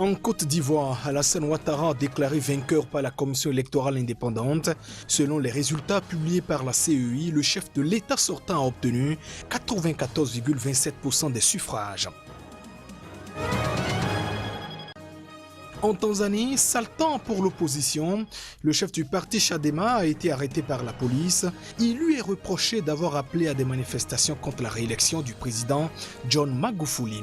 En Côte d'Ivoire, Alassane Ouattara déclaré vainqueur par la commission électorale indépendante. Selon les résultats publiés par la CEI, le chef de l'État sortant a obtenu 94,27% des suffrages. En Tanzanie, sale temps pour l'opposition. Le chef du parti Chadema a été arrêté par la police. Il lui est reproché d'avoir appelé à des manifestations contre la réélection du président John Magufuli.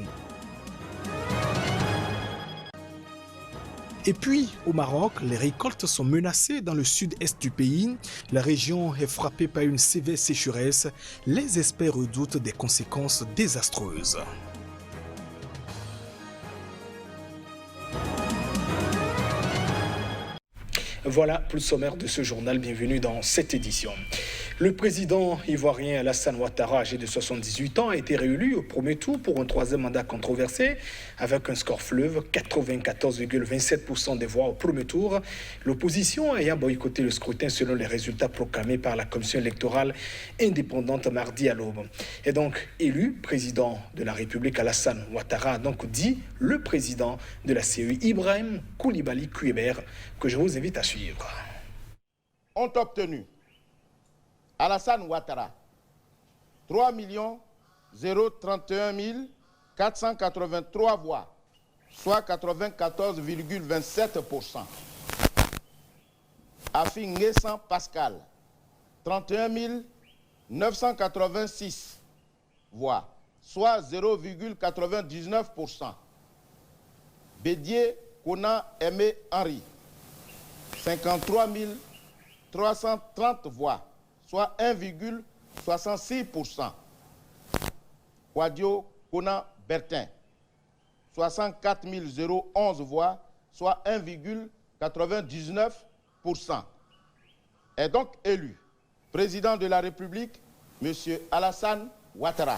Et puis, au Maroc, les récoltes sont menacées dans le sud-est du pays. La région est frappée par une sévère sécheresse. Les experts redoutent des conséquences désastreuses. Voilà pour le sommaire de ce journal. Bienvenue dans cette édition. Le président ivoirien Alassane Ouattara, âgé de 78 ans, a été réélu au premier tour pour un troisième mandat controversé avec un score fleuve, 94,27% des voix au premier tour. L'opposition ayant boycotté le scrutin selon les résultats proclamés par la commission électorale indépendante mardi à l'aube. Et donc, élu président de la République, Alassane Ouattara a donc dit le président de la CEI, Ibrahim Koulibaly Kouébert, que je vous invite à suivre. Ont obtenu Alassane Ouattara, 3 031 483 voix, soit 94,27%. Afi Nguessan Pascal, 31 986 voix, soit 0,99%. Bédier Kona Aimé Henri, 53 330 voix, soit 1,66%. Kwadio Kona Bertin, 64 011 voix, soit 1,99%. Est donc élu président de la République, M. Alassane Ouattara.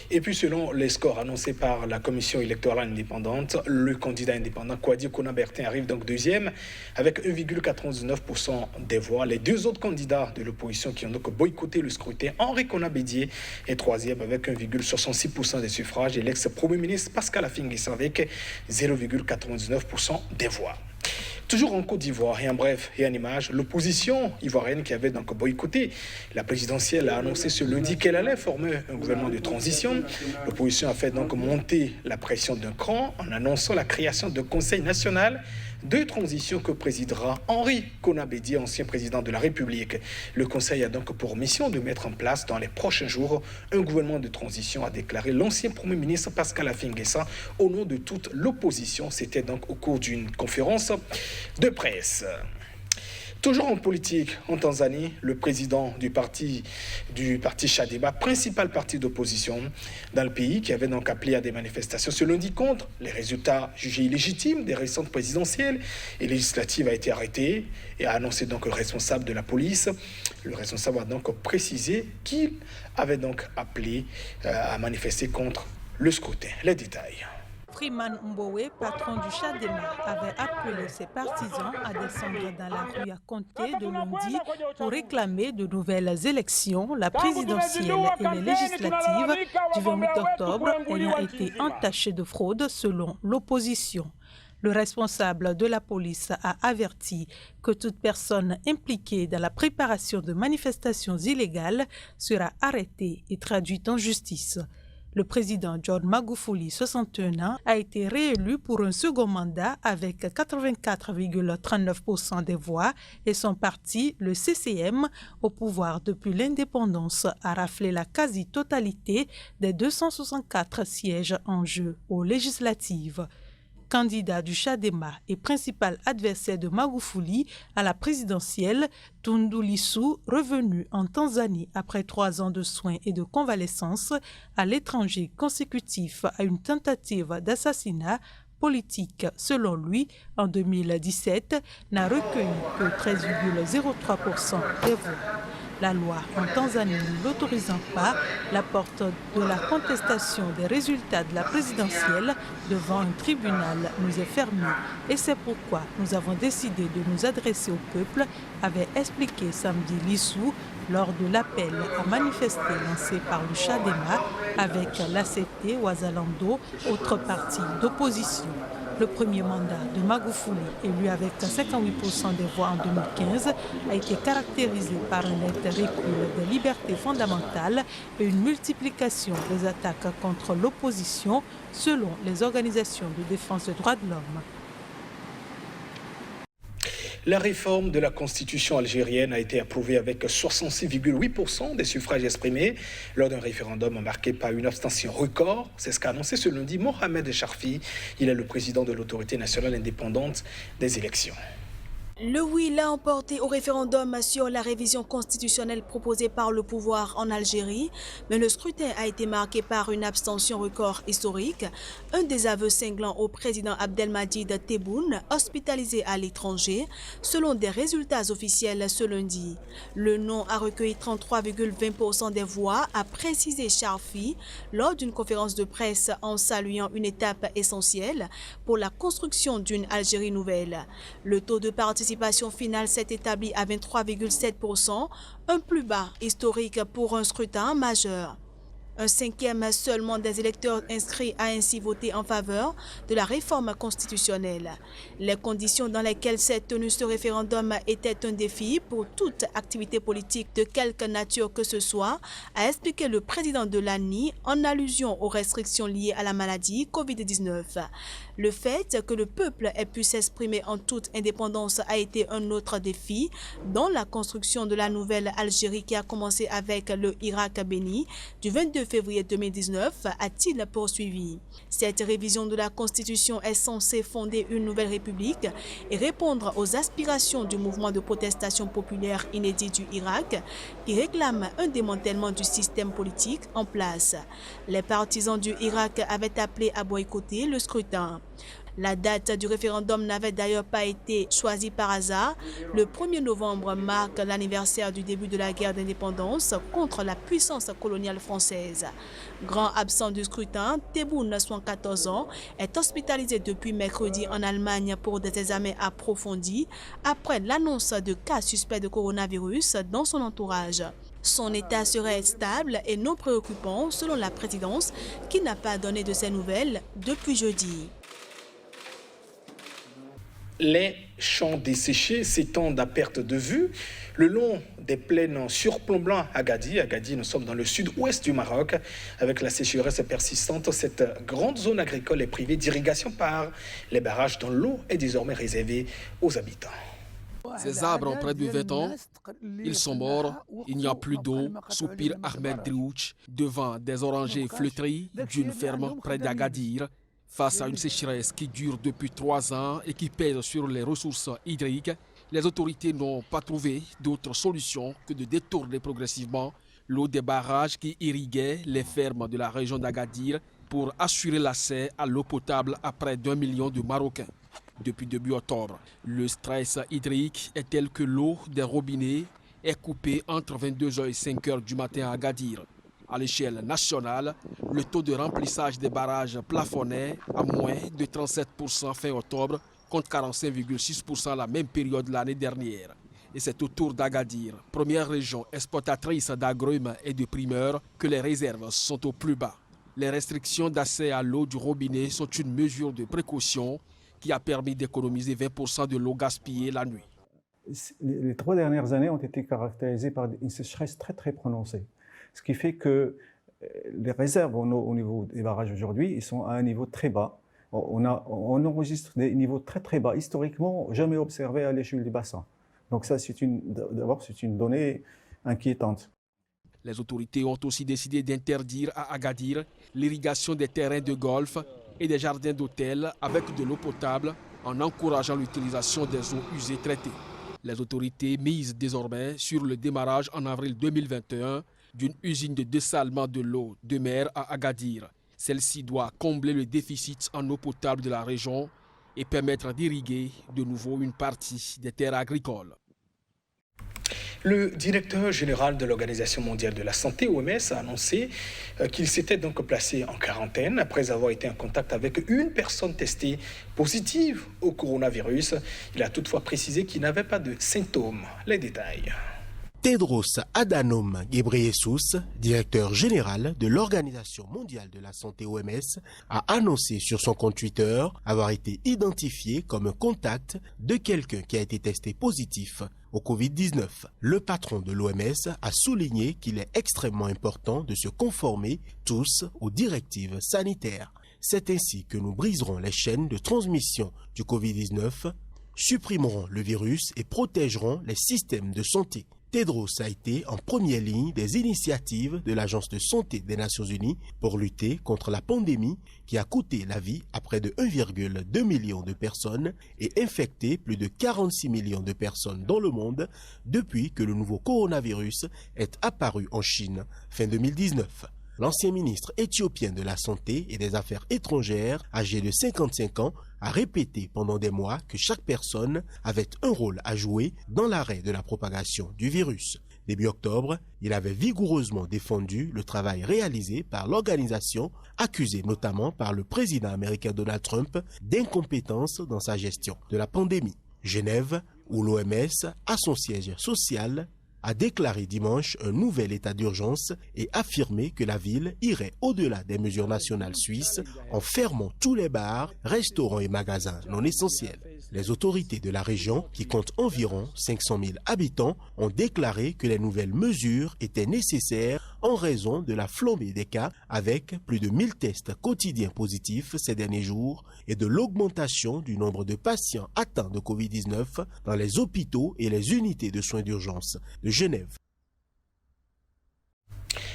Et puis selon les scores annoncés par la commission électorale indépendante, le candidat indépendant Kwadio Kona Bertin arrive donc deuxième avec 1,99% des voix. Les deux autres candidats de l'opposition qui ont donc boycotté le scrutin, Henri Kona Bédier est troisième avec 1,66% des suffrages et l'ex-premier ministre Pascal Afi Nguessan avec 0,99% des voix. Toujours en Côte d'Ivoire et en bref et en image, l'opposition ivoirienne qui avait donc boycotté la présidentielle a annoncé ce lundi qu'elle allait former un gouvernement de transition. L'opposition a fait donc monter la pression d'un cran en annonçant la création d'un conseil national de transition que présidera Henri Kona Bédier, ancien président de la République. Le conseil a donc pour mission de mettre en place dans les prochains jours un gouvernement de transition, a déclaré l'ancien premier ministre Pascal Afi Nguessan au nom de toute l'opposition. C'était donc au cours d'une conférence de presse. Toujours en politique, en Tanzanie, le président du parti Chadema, principal parti d'opposition dans le pays, qui avait donc appelé à des manifestations ce lundi contre les résultats jugés illégitimes des récentes présidentielles et législatives, a été arrêté et a annoncé donc le responsable de la police. Le responsable a donc précisé qu'il avait donc appelé à manifester contre le scrutin. Les détails. Freeman Mbowe, patron du Chadema, avait appelé ses partisans à descendre dans la rue à compter de lundi pour réclamer de nouvelles élections, la présidentielle et les législatives du 28 octobre ayant été entachées de fraude selon l'opposition. Le responsable de la police a averti que toute personne impliquée dans la préparation de manifestations illégales sera arrêtée et traduite en justice. Le président John Magufuli, 61 ans, a été réélu pour un second mandat avec 84,39% des voix et son parti, le CCM, au pouvoir depuis l'indépendance, a raflé la quasi-totalité des 264 sièges en jeu aux législatives. Candidat du Chadema et principal adversaire de Magufuli à la présidentielle, Tundu Lissu, revenu en Tanzanie après 3 ans de soins et de convalescence à l'étranger consécutif à une tentative d'assassinat politique, selon lui, en 2017, n'a recueilli que 13,03% des voix. La loi en Tanzanie ne l'autorisant pas, la porte de la contestation des résultats de la présidentielle devant un tribunal nous est fermée. Et c'est pourquoi nous avons décidé de nous adresser au peuple, avait expliqué samedi Lissu lors de l'appel à manifester lancé par le Chadema avec l'ACT Ouazalando, autre parti d'opposition. Le premier mandat de Magoufouli, élu avec 58% des voix en 2015, a été caractérisé par un net recul des libertés fondamentales et une multiplication des attaques contre l'opposition selon les organisations de défense des droits de l'homme. La réforme de la constitution algérienne a été approuvée avec 66,8% des suffrages exprimés lors d'un référendum marqué par une abstention record. C'est ce qu'a annoncé ce lundi Mohamed Charfi. Il est le président de l'autorité nationale indépendante des élections. Le oui l'a emporté au référendum sur la révision constitutionnelle proposée par le pouvoir en Algérie, mais le scrutin a été marqué par une abstention record historique, un désaveu cinglant au président Abdelmadjid Tebboune, hospitalisé à l'étranger, selon des résultats officiels ce lundi. Le non a recueilli 33,20% des voix, a précisé Charfi lors d'une conférence de presse en saluant une étape essentielle pour la construction d'une Algérie nouvelle. Le taux de participation finale s'est établi à 23,7%, un plus bas historique pour un scrutin majeur. Un cinquième seulement des électeurs inscrits a ainsi voté en faveur de la réforme constitutionnelle. Les conditions dans lesquelles s'est tenu ce référendum étaient un défi pour toute activité politique de quelque nature que ce soit, a expliqué le président de l'ANI en allusion aux restrictions liées à la maladie Covid-19. Le fait que le peuple ait pu s'exprimer en toute indépendance a été un autre défi dans la construction de la nouvelle Algérie qui a commencé avec le Irak béni du 22 février 2019, a-t-il poursuivi. Cette révision de la Constitution est censée fonder une nouvelle république et répondre aux aspirations du mouvement de protestation populaire inédit du Irak qui réclame un démantèlement du système politique en place. Les partisans du Irak avaient appelé à boycotter le scrutin. La date du référendum n'avait d'ailleurs pas été choisie par hasard. Le 1er novembre marque l'anniversaire du début de la guerre d'indépendance contre la puissance coloniale française. Grand absent du scrutin, Tebboune, 74 ans, est hospitalisé depuis mercredi en Allemagne pour des examens approfondis après l'annonce de cas suspects de coronavirus dans son entourage. Son état serait stable et non préoccupant selon la présidence qui n'a pas donné de ses nouvelles depuis jeudi. Les champs desséchés s'étendent à perte de vue le long des plaines surplombant Agadir. Agadir, nous sommes dans le sud-ouest du Maroc. Avec la sécheresse persistante, cette grande zone agricole est privée d'irrigation par les barrages dont l'eau est désormais réservée aux habitants. Ces arbres ont près de 20 ans, ils sont morts, il n'y a plus d'eau, soupire Ahmed Drouch devant des orangers flétris d'une ferme près d'Agadir. Face à une sécheresse qui dure depuis 3 ans et qui pèse sur les ressources hydriques, les autorités n'ont pas trouvé d'autre solution que de détourner progressivement l'eau des barrages qui irriguaient les fermes de la région d'Agadir pour assurer l'accès à l'eau potable à près d'1 million de Marocains. Depuis début octobre, le stress hydrique est tel que l'eau des robinets est coupée entre 22h et 5h du matin à Agadir. À l'échelle nationale, le taux de remplissage des barrages plafonnait à moins de 37% fin octobre, contre 45,6% la même période l'année dernière. Et c'est autour d'Agadir, première région exportatrice d'agrumes et de primeurs, que les réserves sont au plus bas. Les restrictions d'accès à l'eau du robinet sont une mesure de précaution qui a permis d'économiser 20% de l'eau gaspillée la nuit. Les 3 dernières années ont été caractérisées par une sécheresse très prononcée. Ce qui fait que les réserves au niveau des barrages aujourd'hui, ils sont à un niveau très bas. On enregistre des niveaux très bas, historiquement jamais observés à l'échelle du bassin. Donc ça, d'abord, c'est une donnée inquiétante. Les autorités ont aussi décidé d'interdire à Agadir l'irrigation des terrains de golf et des jardins d'hôtel avec de l'eau potable en encourageant l'utilisation des eaux usées traitées. Les autorités misent désormais sur le démarrage en avril 2021 d'une usine de dessalement de l'eau de mer à Agadir. Celle-ci doit combler le déficit en eau potable de la région et permettre d'irriguer de nouveau une partie des terres agricoles. Le directeur général de l'Organisation mondiale de la santé, OMS, a annoncé qu'il s'était donc placé en quarantaine après avoir été en contact avec une personne testée positive au coronavirus. Il a toutefois précisé qu'il n'avait pas de symptômes. Les détails. Tedros Adhanom Ghebreyesus, directeur général de l'Organisation mondiale de la santé OMS, a annoncé sur son compte Twitter avoir été identifié comme un contact de quelqu'un qui a été testé positif au Covid-19. Le patron de l'OMS a souligné qu'il est extrêmement important de se conformer tous aux directives sanitaires. C'est ainsi que nous briserons les chaînes de transmission du Covid-19, supprimerons le virus et protégerons les systèmes de santé. Tedros a été en première ligne des initiatives de l'Agence de santé des Nations Unies pour lutter contre la pandémie qui a coûté la vie à près de 1,2 million de personnes et infecté plus de 46 millions de personnes dans le monde depuis que le nouveau coronavirus est apparu en Chine fin 2019. L'ancien ministre éthiopien de la Santé et des Affaires étrangères, âgé de 55 ans, a répété pendant des mois que chaque personne avait un rôle à jouer dans l'arrêt de la propagation du virus. Début octobre, il avait vigoureusement défendu le travail réalisé par l'organisation, accusée notamment par le président américain Donald Trump d'incompétence dans sa gestion de la pandémie. Genève, où l'OMS a son siège social, a déclaré dimanche un nouvel état d'urgence et affirmé que la ville irait au-delà des mesures nationales suisses en fermant tous les bars, restaurants et magasins non essentiels. Les autorités de la région, qui comptent environ 500 000 habitants, ont déclaré que les nouvelles mesures étaient nécessaires en raison de la flambée des cas, avec plus de 1000 tests quotidiens positifs ces derniers jours et de l'augmentation du nombre de patients atteints de Covid-19 dans les hôpitaux et les unités de soins d'urgence de Genève.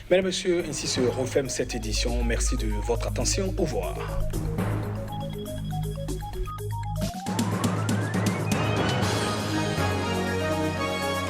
Mesdames, Messieurs, ainsi se referme cette édition. Merci de votre attention. Au revoir.